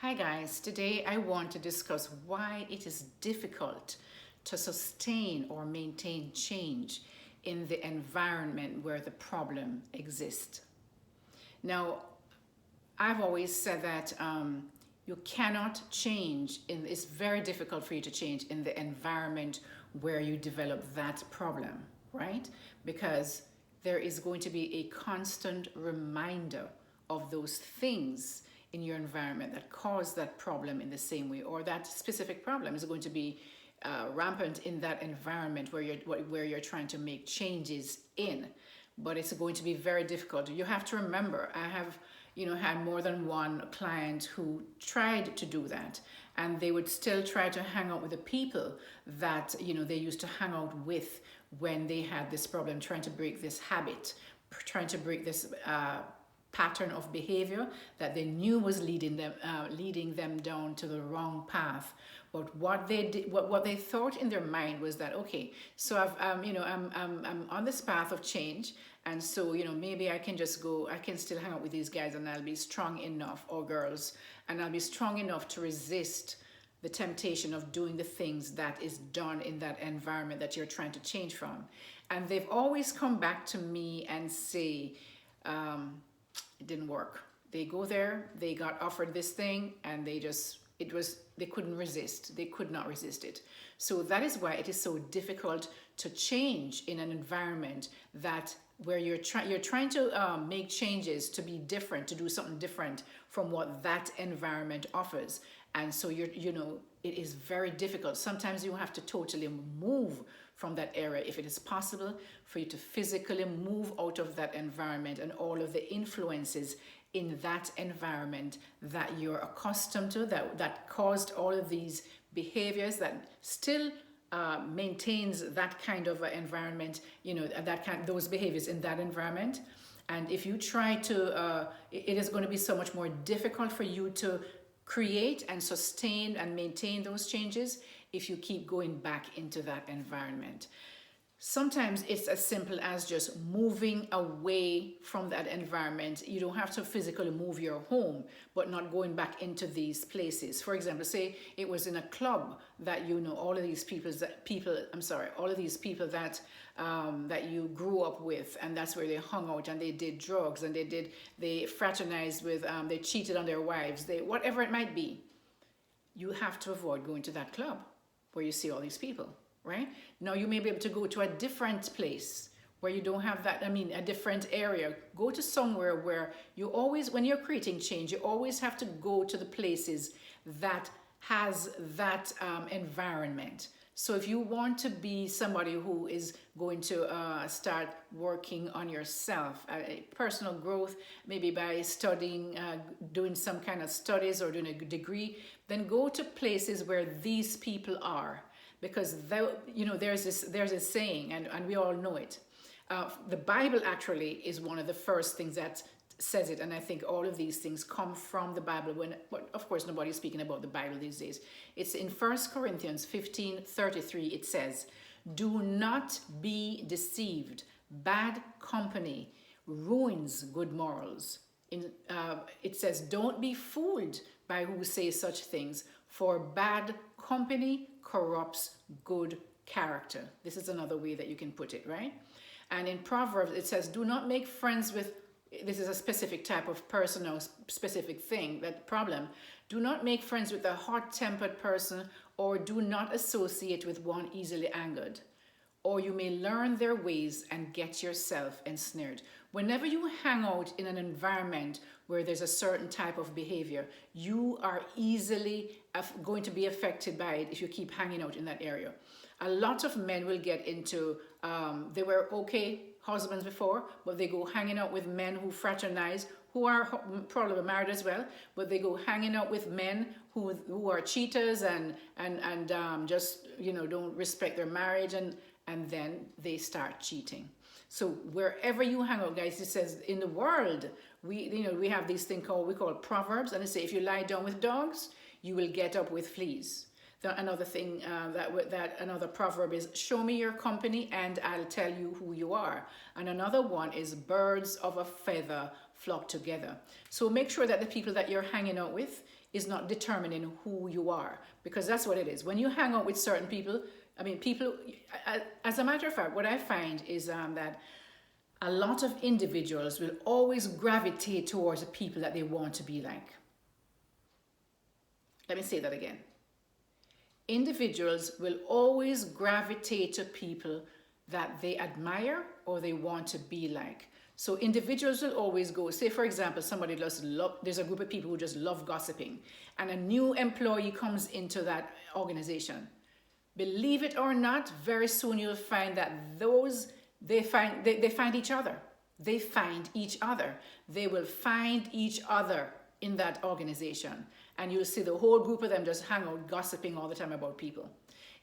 Hi guys, today I want to discuss why it is difficult to sustain or maintain change in the environment where the problem exists. Now, I've always said that you cannot change, it's very difficult for you to change in the environment where you develop that problem, right? Because there is going to be a constant reminder of those things in your environment that cause that problem in the same way, or that specific problem is going to be rampant in that environment where you're trying to make changes in. But it's going to be very difficult. You have to remember, I have had more than one client who tried to do that, and they would still try to hang out with the people that they used to hang out with when they had this problem, trying to break this habit, trying to break this pattern of behavior that they knew was leading them down to the wrong path. But what they did, what they thought in their mind was that, okay, so I'm on this path of change, and so maybe I can still hang out with these guys, and I'll be strong enough, or girls, and I'll be strong enough to resist the temptation of doing the things that is done in that environment that you're trying to change from. And they've always come back to me and say, it didn't work. They go there, they got offered this thing, and they couldn't resist. They could not resist it. So that is why it is so difficult to change in an environment where you're trying to make changes to be different, to do something different from what that environment offers. And so it is very difficult. Sometimes you have to totally move from that area, if it is possible for you to physically move out of that environment and all of the influences in that environment that you're accustomed to, that caused all of these behaviors, that still maintains that kind of environment, those behaviors in that environment. And if you try to, it is going to be so much more difficult for you to create and sustain and maintain those changes if you keep going back into that environment. Sometimes it's as simple as just moving away from that environment. You don't have to physically move your home, but not going back into these places. For example, say it was in a club that all of these people that you grew up with, and that's where they hung out and they did drugs and they fraternized with, they cheated on their wives, whatever it might be. You have to avoid going to that club where you see all these people. Right? Now you may be able to go to a different place where you don't have that, a different area. Go to somewhere where you always, when you're creating change, you always have to go to the places that has that environment. So if you want to be somebody who is going to start working on yourself, personal growth, maybe by studying, doing some kind of studies or doing a degree, then go to places where these people are. Because there's this saying, and we all know it. The Bible actually is one of the first things that says it, and I think all of these things come from the Bible. But of course, nobody's speaking about the Bible these days. It's in 1 Corinthians 15:33. It says, "Do not be deceived. Bad company ruins good morals." It says, "Don't be fooled by who say such things, for bad company corrupts good character." This is another way that you can put it, right? And in Proverbs, it says, "Do not make friends with," this is a specific type of person or specific thing, that problem. "Do not make friends with a hot-tempered person, or do not associate with one easily angered, or you may learn their ways and get yourself ensnared." Whenever you hang out in an environment where there's a certain type of behavior, you are easily going to be affected by it if you keep hanging out in that area. A lot of men will get into, they were okay husbands before, but they go hanging out with men who fraternize, who are probably married as well, but they go hanging out with men who are cheaters and just don't respect their marriage, and then they start cheating. So wherever you hang out, guys, it says in the world, we have this thing we call Proverbs, and they say, if you lie down with dogs, you will get up with fleas. Another thing another proverb is, show me your company and I'll tell you who you are. And another one is, birds of a feather flock together. So make sure that the people that you're hanging out with is not determining who you are, because that's what it is. When you hang out with certain people, I mean, people, as a matter of fact, what I find is that a lot of individuals will always gravitate towards the people that they want to be like. Let me say that again. Individuals will always gravitate to people that they admire or they want to be like. So individuals will always go, say for example, somebody just there's a group of people who just love gossiping, and a new employee comes into that organization. Believe it or not, very soon you'll find that they find each other. They find each other. They will find each other in that organization. And you'll see the whole group of them just hang out gossiping all the time about people.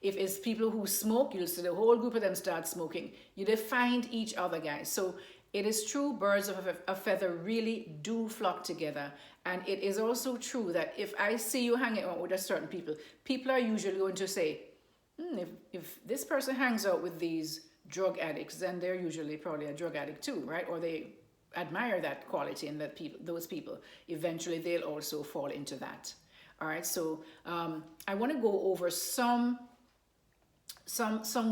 If it's people who smoke, you'll see the whole group of them start smoking. They find each other, guys. So it is true, birds of a feather really do flock together. And it is also true that if I see you hanging out with a certain people are usually going to say, if this person hangs out with these drug addicts, then they're usually probably a drug addict too, right? Or they admire that quality in those people. Eventually they'll also fall into that. All right, so I want to go over some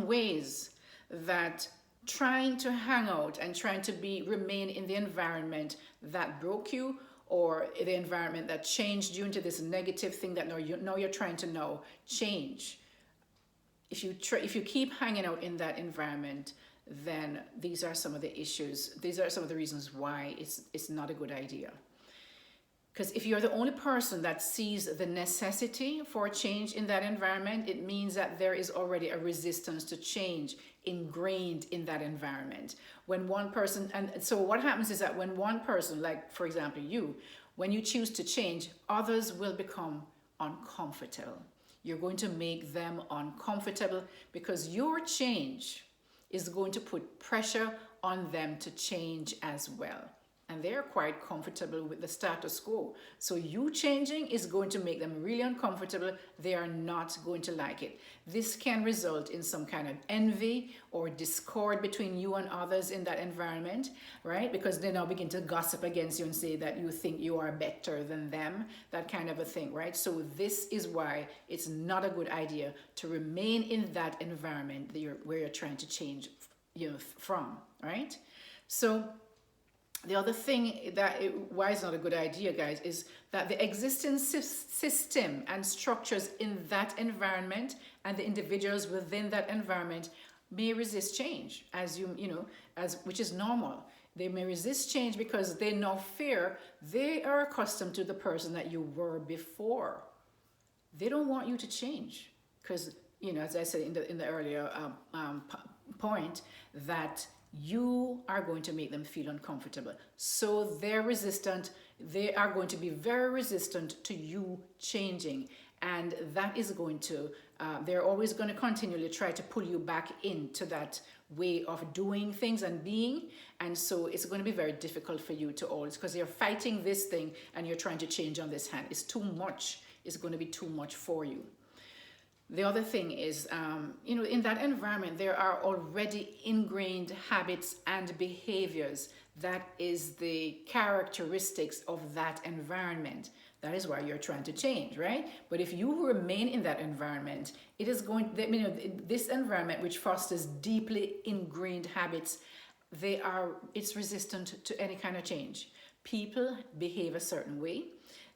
ways that trying to hang out and trying to remain in the environment that broke you, or the environment that changed you into this negative thing that now you're trying to change. If you keep hanging out in that environment, then these are some of the issues. These are some of the reasons why it's not a good idea. Because if you're the only person that sees the necessity for change in that environment, it means that there is already a resistance to change ingrained in that environment. When one person, and so what happens is that when one person, like for example when you choose to change, others will become uncomfortable. You're going to make them uncomfortable because your change is going to put pressure on them to change as well. And they're quite comfortable with the status quo. So you changing is going to make them really uncomfortable. They are not going to like it. This can result in some kind of envy or discord between you and others in that environment, right? Because they now begin to gossip against you and say that you think you are better than them, that kind of a thing, right? So this is why it's not a good idea to remain in that environment where you're trying to change, from, right? So the other thing why it's not a good idea, guys, is that the existing system and structures in that environment and the individuals within that environment may resist change, which is normal. They may resist change because they now fear they are accustomed to the person that you were before. They don't want you to change because, as I said in the earlier point, that you are going to make them feel uncomfortable. So they're resistant. They are going to be very resistant to you changing. And that is going to, they're always going to continually try to pull you back into that way of doing things and being. And so it's going to be very difficult for you to always, because you're fighting this thing and you're trying to change on this hand. It's too much. It's going to be too much for you. The other thing is, in that environment, there are already ingrained habits and behaviors. That is the characteristics of that environment. That is why you're trying to change, right? But if you remain in that environment, it is this environment which fosters deeply ingrained habits, it's resistant to any kind of change. People behave a certain way.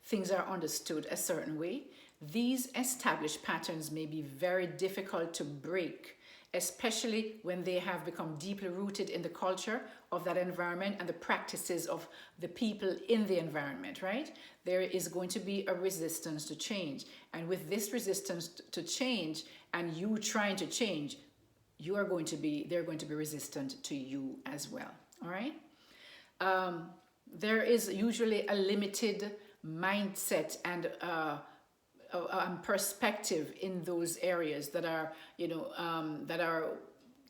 Things are understood a certain way. These established patterns may be very difficult to break, especially when they have become deeply rooted in the culture of that environment and the practices of the people in the environment, right? There is going to be a resistance to change. And with this resistance to change and you trying to change, they're going to be resistant to you as well, all right? There is usually a limited mindset and perspective in those areas that are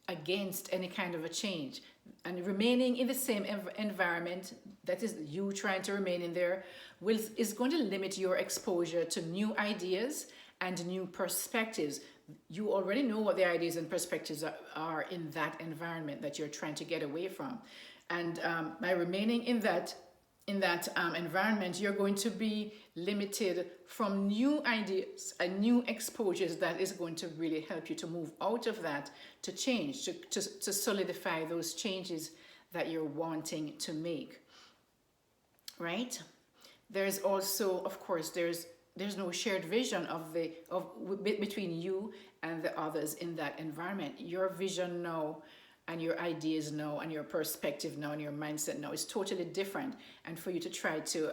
against any kind of a change, and remaining in the same environment that is you trying to remain in there is going to limit your exposure to new ideas and new perspectives. You already know what the ideas and perspectives are in that environment that you're trying to get away from. And by remaining in that environment, you're going to be limited from new ideas and new exposures that is going to really help you to move out of that, to change, to solidify those changes that you're wanting to make, right? There's also, of course, there's no shared vision between you and the others in that environment. Your vision now and your ideas now and your perspective now and your mindset now is totally different. And for you to try to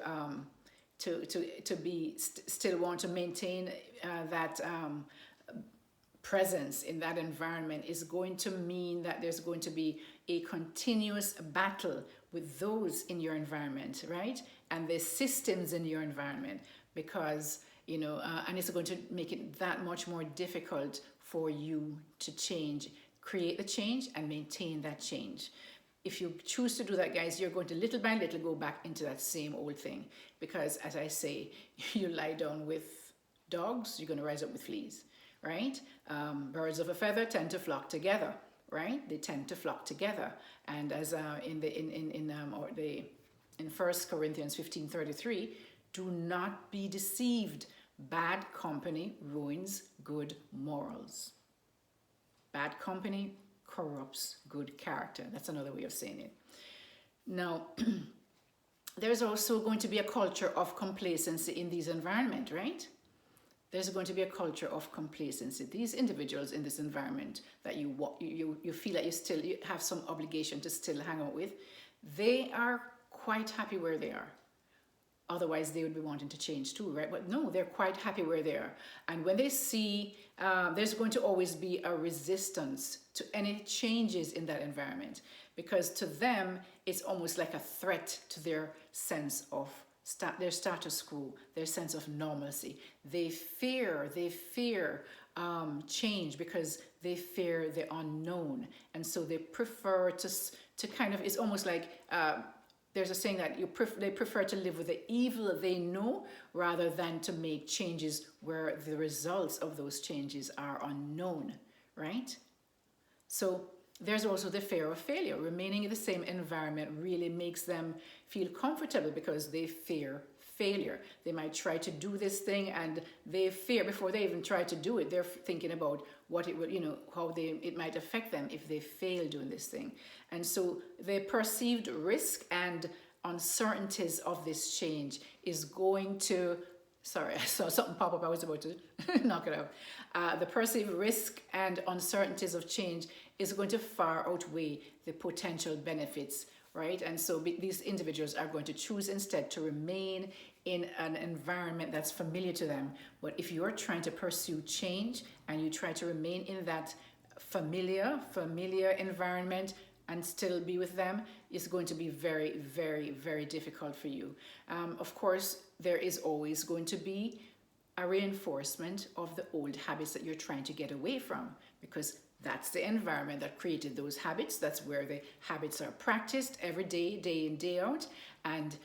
still want to maintain that presence in that environment is going to mean that there's going to be a continuous battle with those in your environment, right? And the systems in your environment, because, you know, and it's going to make it that much more difficult for you to change, create the change and maintain that change. If you choose to do that, guys, you're going to little by little go back into that same old thing. Because as I say, you lie down with dogs, you're going to rise up with fleas, right? Birds of a feather tend to flock together, right? They tend to flock together. And as in 1 Corinthians 15:33, do not be deceived. Bad company ruins good morals. Bad company corrupts good character. That's another way of saying it. Now, there's also going to be a culture of complacency in these environments, right? There's going to be a culture of complacency. These individuals in this environment that you feel that you have some obligation to still hang out with, they are quite happy where they are. Otherwise, they would be wanting to change too, right? But no, they're quite happy where they are. And when they see, there's going to always be a resistance to any changes in that environment, because to them, it's almost like a threat to their sense of their status quo, their sense of normalcy. They fear change because they fear the unknown. And so they prefer to kind of, it's almost like, there's a saying that they prefer to live with the evil they know rather than to make changes where the results of those changes are unknown, right? So there's also the fear of failure. Remaining in the same environment really makes them feel comfortable because they fear failure. They might try to do this thing and they fear, before they even try to do it, they're thinking about what it would, how it might affect them if they fail doing this thing. And so the perceived risk and uncertainties of this change is going to, sorry, I saw something pop up, I was about to knock it out. The perceived risk and uncertainties of change is going to far outweigh the potential benefits, right? And so these individuals are going to choose instead to remain in an environment that's familiar to them. But if you're trying to pursue change and you try to remain in that familiar environment and still be with them, it's going to be very, very, very difficult for you. Of course, there is always going to be a reinforcement of the old habits that you're trying to get away from, because that's the environment that created those habits. That's where the habits are practiced every day, day in, day out. And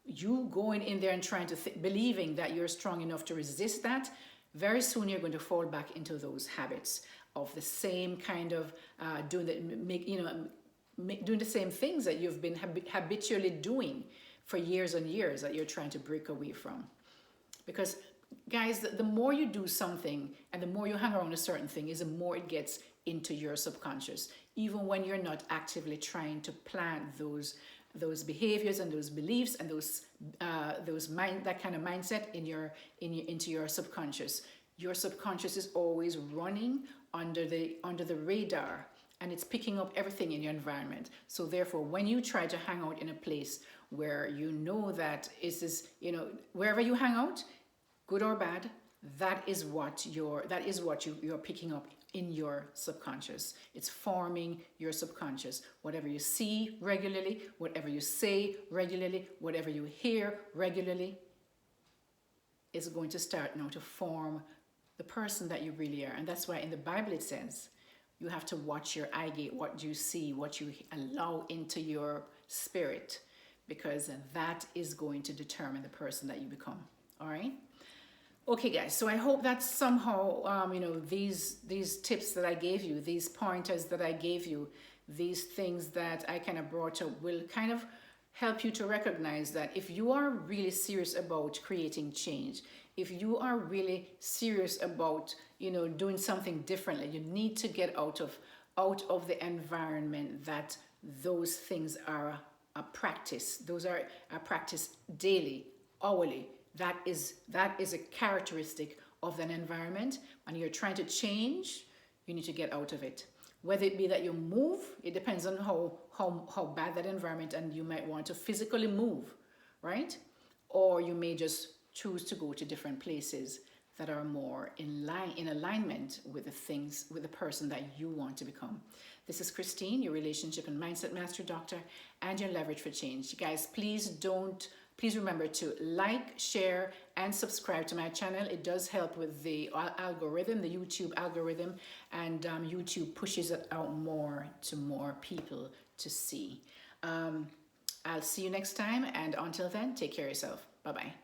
you going in there and trying to believing that you're strong enough to resist that, very soon you're going to fall back into those habits of the same kind of doing the same things that you've been habitually doing for years and years that you're trying to break away from. Because guys, the more you do something and the more you hang around a certain thing is the more it gets into your subconscious, even when you're not actively trying to plant those behaviors and those beliefs and that kind of mindset into your subconscious. Your subconscious is always running under the radar, and it's picking up everything in your environment. So therefore, when you try to hang out in a place where you know that wherever you hang out, good or bad, that is what you're picking up in your subconscious. It's forming your subconscious. Whatever you see regularly, whatever you say regularly, whatever you hear regularly is going to start now to form the person that you really are. And that's why in the Bible it says you have to watch your eye gate, what you see, what you allow into your spirit, because that is going to determine the person that you become. All right? Okay, guys, so I hope that somehow, these tips that I gave you, these pointers that I gave you, these things that I kind of brought up will kind of help you to recognize that if you are really serious about creating change, if you are really serious about, doing something differently, you need to get out of the environment that those things are a practice. Those are a practice daily, hourly. That is a characteristic of an environment, and you're trying to change, you need to get out of it. Whether it be that you move, it depends on how bad that environment, and you might want to physically move, right? Or you may just choose to go to different places that are more in alignment with the person that you want to become. This is Christine, your relationship and mindset master doctor, and your leverage for change. You guys, please remember to like, share, and subscribe to my channel. It does help with the algorithm, the YouTube algorithm, and YouTube pushes it out more to more people to see. I'll see you next time, and until then, take care of yourself. Bye-bye.